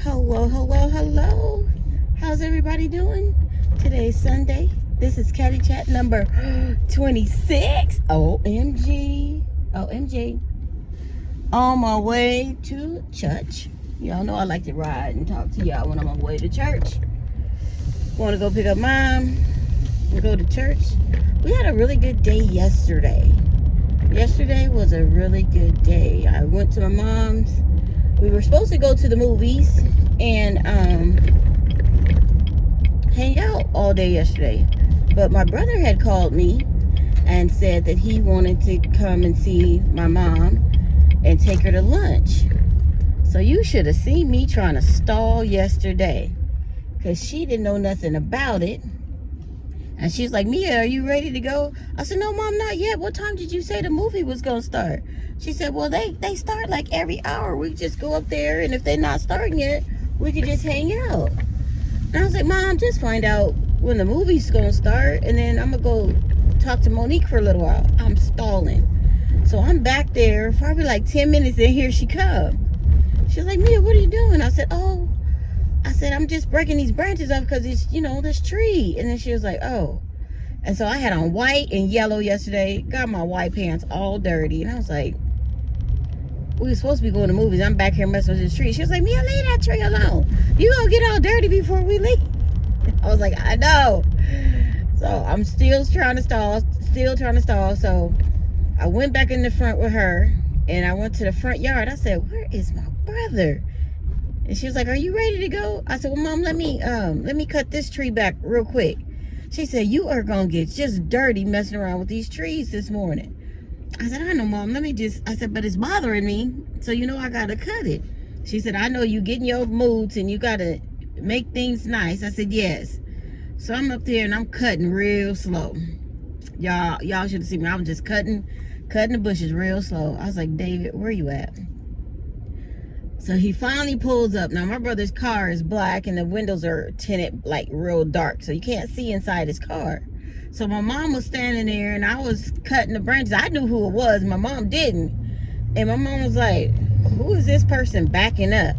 Hello, hello, hello. How's everybody doing? Today's Sunday. This is Caddy Chat number 26. OMG. OMG. On my way to church. Y'all know I like to ride and talk to y'all when I'm on my way to church. Want to go pick up mom and go to church. We had a really good day yesterday. Yesterday was a really good day. I went to my mom's. We were supposed to go to the movies and hang out all day yesterday. But my brother had called me and said that he wanted to come and see my mom and take her to lunch. So you should have seen me trying to stall yesterday, because she didn't know nothing about it. And she's like, Mia, are you ready to go? I said, no, Mom, not yet. What time did you say the movie was going to start? She said, well, they start like every hour. We just go up there, and if they're not starting yet, we could just hang out. And I was like, Mom, just find out when the movie's going to start, and then I'm going to go talk to Monique for a little while. I'm stalling. So I'm back there, probably like 10 minutes, and here she comes. She's like, Mia, what are you doing? I said, I'm just breaking these branches off because it's, this tree. And then she was like, oh. And so I had on white and yellow yesterday. Got my white pants all dirty. And I was like, we were supposed to be going to movies. I'm back here messing with this tree. She was like, Mia, leave that tree alone. You gonna get all dirty before we leave. I was like, I know. So I'm still trying to stall. So I went back in the front with her. And I went to the front yard. I said, where is my brother? And she was like, are you ready to go? I said, well, Mom, let me cut this tree back real quick. She said, you are going to get just dirty messing around with these trees this morning. I said, I know, Mom. I said, but it's bothering me. So, I got to cut it. She said, I know you get in your moods and you got to make things nice. I said, yes. So I'm up there and I'm cutting real slow. Y'all should have seen me. I was just cutting the bushes real slow. I was like, David, where you at? So he finally pulls up. Now, my brother's car is black and the windows are tinted like real dark, so you can't see inside his car. So my mom was standing there and I was cutting the branches. I knew who it was. My mom didn't. And my mom was like, who is this person backing up?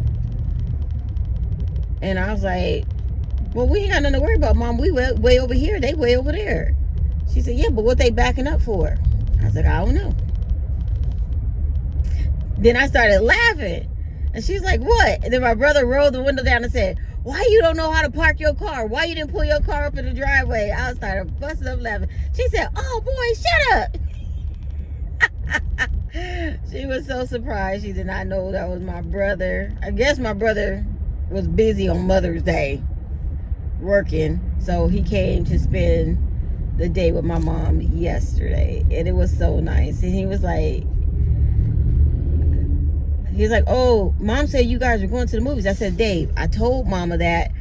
And I was like, well, we ain't got nothing to worry about, Mom. We way over here. They way over there. She said, yeah, but what they backing up for? I was like, I don't know. Then I started laughing. And she's like, what? And then my brother rolled the window down and said, why you don't know how to park your car? Why you didn't pull your car up in the driveway? I started busting up laughing. She said, oh, boy, shut up. She was so surprised. She did not know that was my brother. I guess my brother was busy on Mother's Day working. So he came to spend the day with my mom yesterday. And it was so nice. And he was like, oh, Mom said you guys were going to the movies. I said, Dave, I told Mama that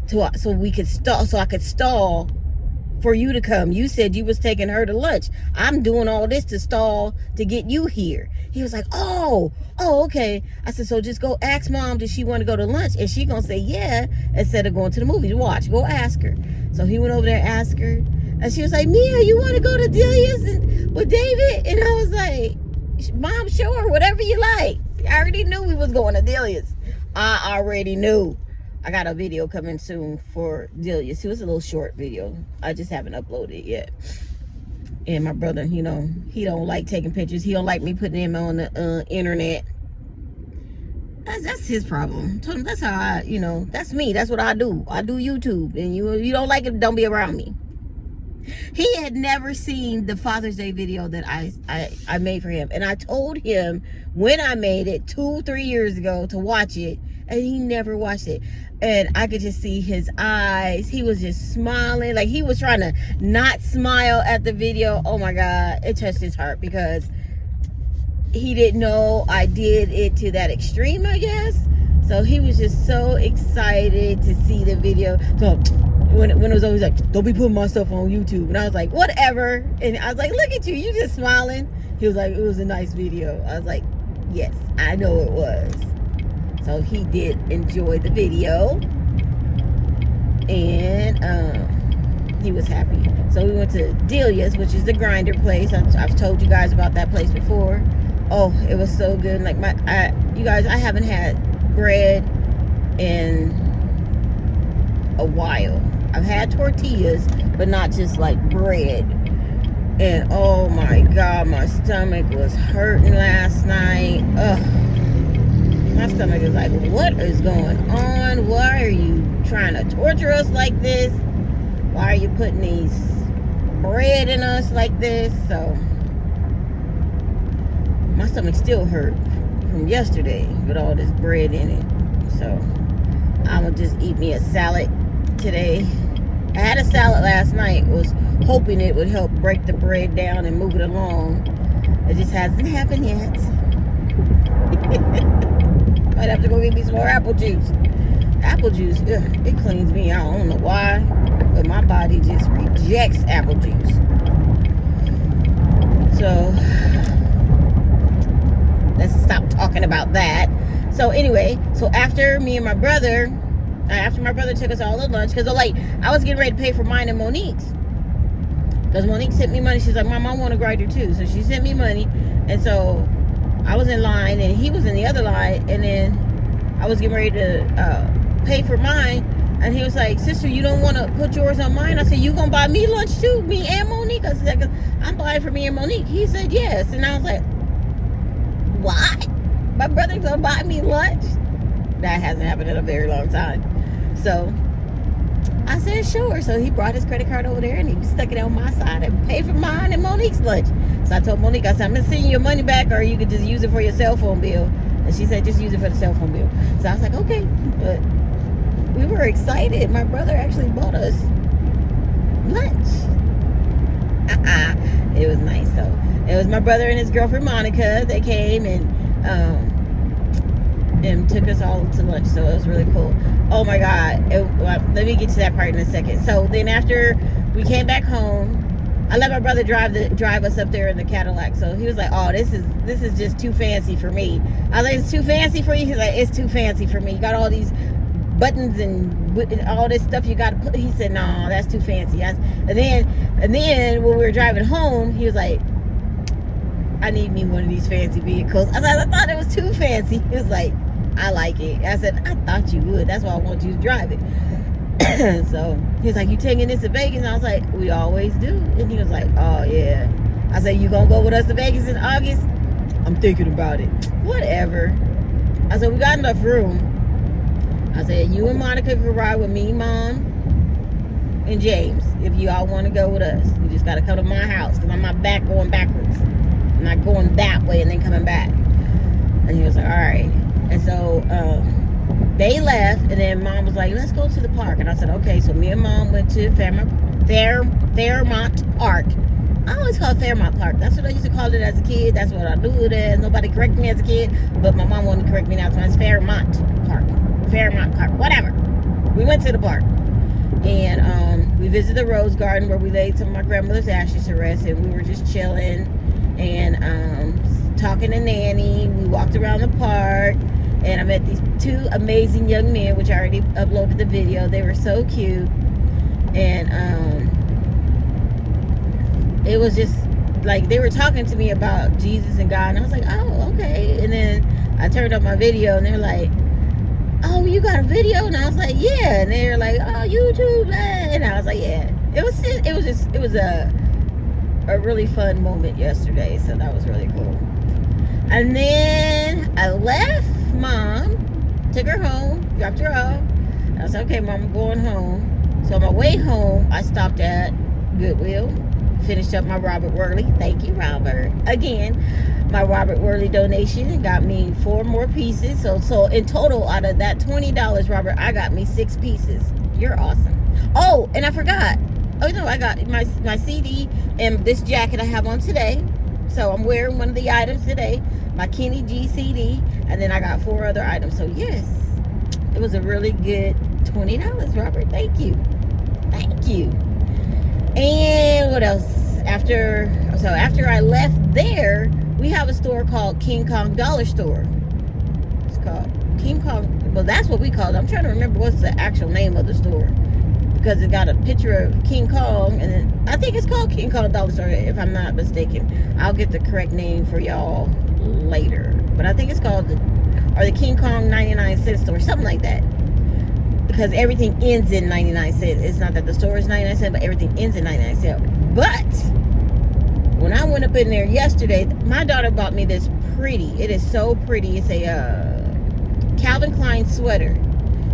so we could stall, so I could stall for you to come. You said you was taking her to lunch. I'm doing all this to stall to get you here. He was like, oh, okay. I said, so just go ask Mom, does she want to go to lunch? And she gonna say yeah, instead of going to the movies. Watch, go ask her. So he went over there and asked her. And she was like, Mia, you want to go to Delia's with David? And I was like, Mom, sure, whatever you like. I already knew we was going to Delia's. I already knew. I got a video coming soon for Delia's. It was a little short video. I just haven't uploaded it yet. And my brother, he don't like taking pictures. He don't like me putting him on the internet. That's his problem. I told him that's how that's me. That's what I do. I do YouTube. And you don't like it, don't be around me. He had never seen the Father's Day video that I made for him. And I told him when I made it 2-3 years ago to watch it. And he never watched it. And I could just see his eyes. He was just smiling. Like he was trying to not smile at the video. Oh my God. It touched his heart because he didn't know I did it to that extreme, I guess. So he was just so excited to see the video. So when it was always like, don't be putting my stuff on YouTube. And I was like, whatever. And I was like, look at you just smiling. He was like, it was a nice video. I was like, yes, I know it was. So he did enjoy the video. And he was happy. So we went to Delia's, which is the grinder place. I've told you guys about that place before. Oh, it was so good. Like you guys, I haven't had bread in a while. I've had tortillas, but not just like bread. And oh my God, my stomach was hurting last night. Ugh. My stomach is like, what is going on? Why are you trying to torture us like this? Why are you putting these bread in us like this? So my stomach still hurt from yesterday with all this bread in it. So I'm gonna just eat me a salad today. I had a salad last night, was hoping it would help break the bread down and move it along. It just hasn't happened yet. Might have to go get me some more apple juice. Apple juice, ugh, it cleans me out. I don't know why, but my body just rejects apple juice. So let's stop talking about that. So anyway, so after my brother took us all to lunch, because like I was getting ready to pay for mine and Monique's, because Monique sent me money. She's like, Mom, I want a grinder too. So she sent me money, and so I was in line and he was in the other line, and then I was getting ready to pay for mine, and he was like, sister, you don't want to put yours on mine? I said, you gonna buy me lunch too, me and Monique? I said, 'cause I'm buying for me and Monique. He said yes, and I was like, what? My brother's gonna buy me lunch? That hasn't happened in a very long time. So I said sure. So he brought his credit card over there and he stuck it on my side and paid for mine and Monique's lunch. So I told Monique, I said, I'm gonna send you your money back, or you could just use it for your cell phone bill. And she said, just use it for the cell phone bill. So I was like, okay. But we were excited. My brother actually bought us lunch. It was nice though. It was my brother and his girlfriend Monica. They came and took us all to lunch. So it was really cool. Oh my God. Let me get to that part in a second. So then after we came back home, I let my brother drive us up there in the Cadillac. So he was like, oh, this is just too fancy for me. I was like, it's too fancy for you? He's like, it's too fancy for me. You got all these buttons and all this stuff you got to put. He said, no, that's too fancy. And then when we were driving home, he was like, I need me one of these fancy vehicles. I said, I thought it was too fancy. He was like, I like it. I said, I thought you would. That's why I want you to drive it. So he was like, you taking this to Vegas? And I was like, we always do. And he was like, oh yeah. I said, you gonna go with us to Vegas in August? I'm thinking about it. Whatever. I said, we got enough room. I said, you and Monica can ride with me, Mom, and James, if you all want to go with us. You just got to come to my house, because I'm not back going backwards. I'm not going that way and then coming back. And he was like, all right. And so they left, and then Mom was like, let's go to the park. And I said, okay. So me and Mom went to Fairmont Park. I always call it Fairmont Park. That's what I used to call it as a kid. That's what I knew it as. Nobody corrected me as a kid, but my mom wanted to correct me now. So it's Fairmont Park. Fairmont Park, whatever. We went to the park, and we visited the Rose Garden, where we laid some of my grandmother's ashes to rest, and we were just chilling and talking to Nanny. We walked around the park, and I met these two amazing young men, which I already uploaded the video. They were so cute, and it was just like they were talking to me about Jesus and God, and I was like, oh, okay. And then I turned up my video, and they're like, oh, you got a video? And I was like, yeah. And they're like, oh, YouTube, blah. And I was like, yeah. It was a really fun moment yesterday, so that was really cool. And then I left Mom, took her home, dropped her off. I was like, okay, Mom, I'm going home. So on my way home, I stopped at Goodwill, finished up my Robert Worley. Thank you, Robert. Again, my Robert Worley donation got me 4 more pieces. So in total, out of that $20, Robert, I got me 6 pieces. You're awesome. Oh, and I forgot. Oh no, I got my CD and this jacket I have on today. So I'm wearing one of the items today, my Kenny G CD, and then I got 4 other items. So yes, it was a really good $20, Robert. Thank you. Thank you. And what else? After I left there, we have a store called King Kong Dollar Store. It's called King Kong. Well, that's what we call it. I'm trying to remember what's the actual name of the store, because it got a picture of King Kong, and then I think it's called King Kong Dollar Store, if I'm not mistaken. I'll get the correct name for y'all later, but I think it's called the King Kong 99 cent store, something like that. because everything ends in 99 cents. It's not that the store is 99 cents, but everything ends in 99 cents. But when I went up in there yesterday, my daughter bought me this pretty. It is so pretty. It's a Calvin Klein sweater.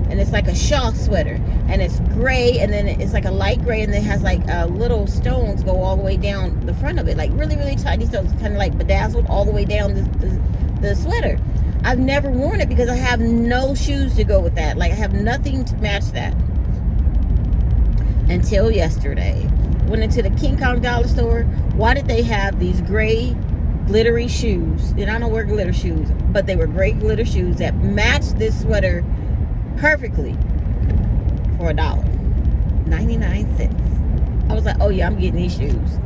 And it's like a shawl sweater. And it's gray, and then it's like a light gray, and then it has like little stones go all the way down the front of it. Like really, really tiny stones, kind of like bedazzled all the way down the sweater. I've never worn it because I have no shoes to go with that. Like I have nothing to match that. Until yesterday. Went into the King Kong dollar store. Why did they have these gray glittery shoes? And I don't wear glitter shoes, but they were gray glitter shoes that matched this sweater perfectly for $1.99. I was like, oh yeah, I'm getting these shoes.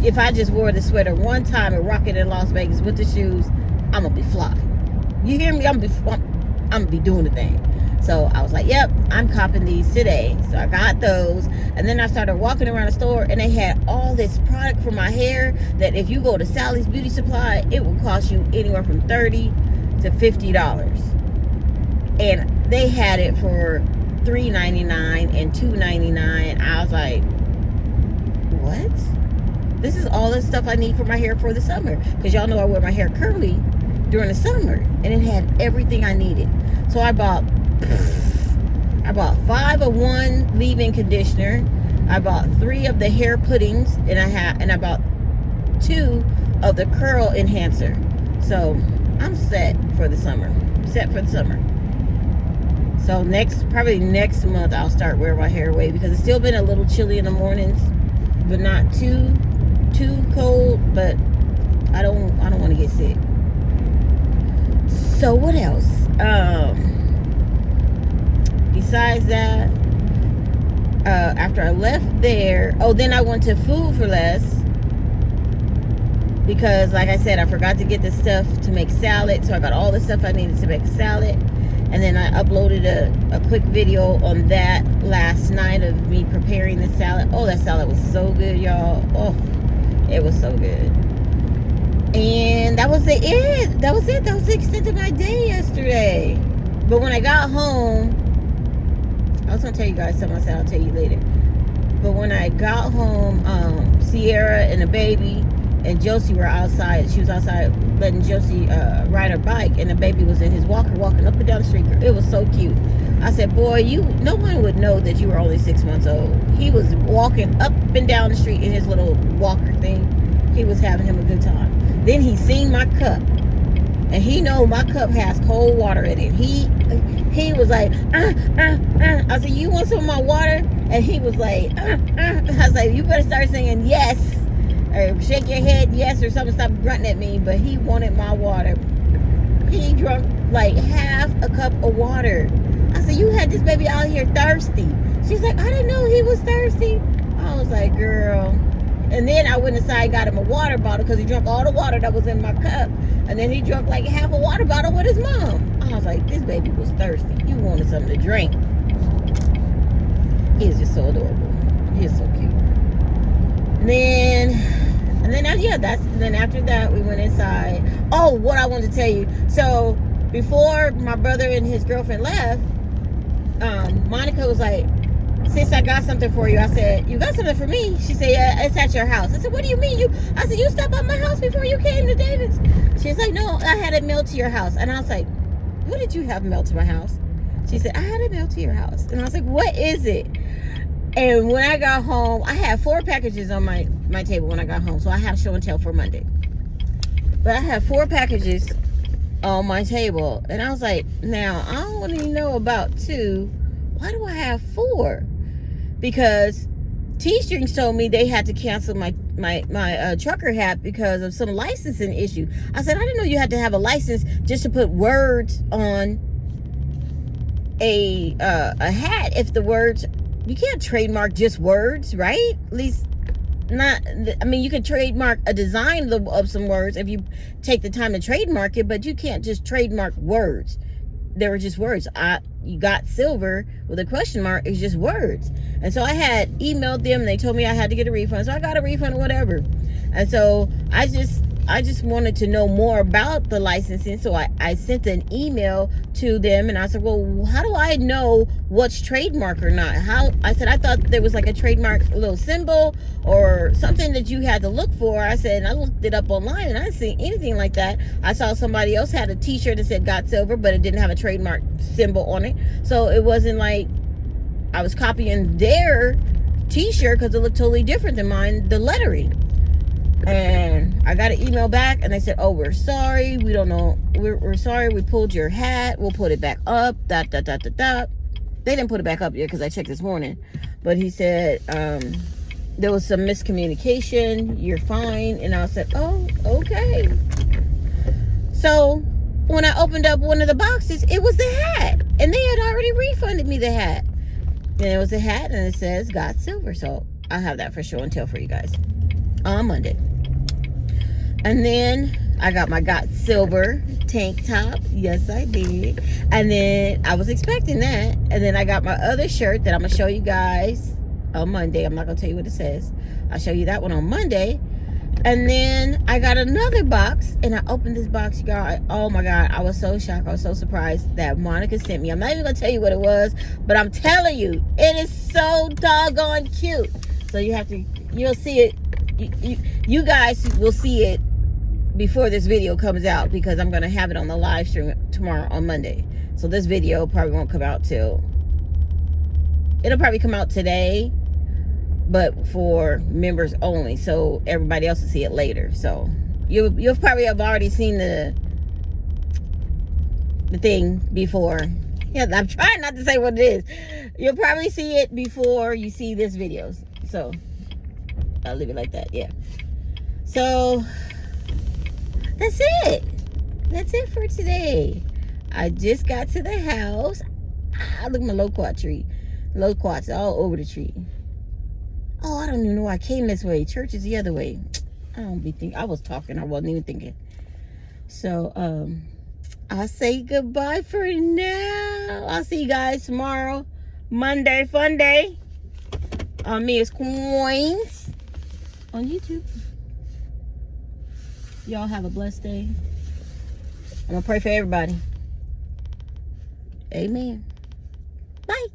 If I just wore the sweater one time and rock it in Las Vegas with the shoes, I'm gonna be fly. You hear me? I'm gonna be doing the thing. So I was like, yep, I'm copping these today. So I got those. And then I started walking around the store, and they had all this product for my hair that if you go to Sally's Beauty Supply, it will cost you anywhere from $30 to $50. And they had it for $3.99 and $2.99. I was like, what? This is all the stuff I need for my hair for the summer. Because y'all know I wear my hair curly during the summer. And it had everything I needed. So I bought 5 of one leave-in conditioner. I bought 3 of the hair puddings, and I bought 2 of the curl enhancer. So I'm set for the summer. So probably next month I'll start wearing my hair away, because it's still been a little chilly in the mornings, but not too cold. But I don't want to get sick. So what else? Besides that, after I left there, then I went to Food for Less, because like I said, I forgot to get the stuff to make salad. So I got all the stuff I needed to make a salad, and then I uploaded a quick video on that last night of me preparing the salad. Oh, that salad was so good, y'all. Oh, it was so good. And that was it. That was the extent of my day yesterday. But when I got home, I was going to tell you guys something I said I'll tell you later. But when I got home, Sierra and the baby and Josie were outside. She was outside letting Josie ride her bike, and the baby was in his walker walking up and down the street. It was so cute. I said, boy, no one would know that you were only 6 months old. He was walking up and down the street in his little walker thing. He was having him a good time. Then he seen my cup, and he know my cup has cold water in it. He was like, I said, you want some of my water? And he was like, I was like, you better start saying yes, or shake your head yes, or something. Stop grunting at me. But he wanted my water. He drank like half a cup of water. I said, you had this baby out here thirsty. She's like, I didn't know he was thirsty. I was like, girl. And then I went inside and got him a water bottle, because he drank all the water that was in my cup. And then he drank like half a water bottle with his mom. I was like, this baby was thirsty. You wanted something to drink. He is just so adorable. He is so cute. And then after that, we went inside. Oh, what I wanted to tell you. So before my brother and his girlfriend left, Monica was like, sis, I got something for you. I said, you got something for me? She said, yeah, it's at your house. I said, what do you mean? I said, you stopped by my house before you came to David's? She's like, no, I had it mailed to your house. And I was like, what did you have mailed to my house? She said, I had it mailed to your house. And I was like, what is it? And when I got home, I had 4 packages on my table when I got home. So I have show and tell for Monday. But I had 4 packages on my table. And I was like, now, I only know about 2. Why do I have 4? Because T-Strings told me they had to cancel my trucker hat because of some licensing issue. I said, I didn't know you had to have a license just to put words on a hat. If the words, you can't trademark just words, right? At least not, I mean, you can trademark a design of some words if you take the time to trademark it, but you can't just trademark words. They were just words. You got silver with a question mark. It's just words. And so I had emailed them. They told me I had to get a refund. So I got a refund or whatever. And so I just I just wanted to know more about the licensing. So I sent an email to them, and I said, well, how do I know what's trademark or not? I said, I thought there was like a trademark little symbol or something that you had to look for. I said, and I looked it up online, and I didn't see anything like that. I saw somebody else had a t-shirt that said Got Silver, but it didn't have a trademark symbol on it. So it wasn't like I was copying their t-shirt, because it looked totally different than mine, the lettering. And I got an email back, and they said, oh, we're sorry, we don't know, we're sorry, we pulled your hat, we'll put it back up, ... They didn't put it back up yet, because I checked this morning, but he said there was some miscommunication, you're fine. And I said, oh, okay. So when I opened up one of the boxes, it was the hat, and they had already refunded me the hat. And it was a hat, and it says Got Silver. So I'll have that for show and tell for you guys on Monday. And then I got my Got Silver tank top. Yes, I did. And then I was expecting that. And then I got my other shirt that I'm going to show you guys on Monday. I'm not going to tell you what it says. I'll show you that one on Monday. And then I got another box, and I opened this box, you guys. Oh my God, I was so shocked. I was so surprised that Monica sent me. I'm not even gonna tell you what it was, but I'm telling you, it is so doggone cute. So you'll see it. You guys will see it before this video comes out, because I'm gonna have it on the live stream tomorrow on Monday. So this video probably won't come out it'll probably come out today, but for members only, so everybody else will see it later. So you'll probably have already seen the thing before. Yeah, I'm trying not to say what it is. You'll probably see it before you see this video. So I'll leave it like that. Yeah. So that's it. That's it for today. I just got to the house. Look at my loquat tree. Loquats all over the tree. Oh, I don't even know why I came this way. Church is the other way. I was talking. I wasn't even thinking. So, I'll say goodbye for now. I'll see you guys tomorrow. Monday, fun day. On MEYASCOINS on YouTube. Y'all have a blessed day. I'm going to pray for everybody. Amen. Bye.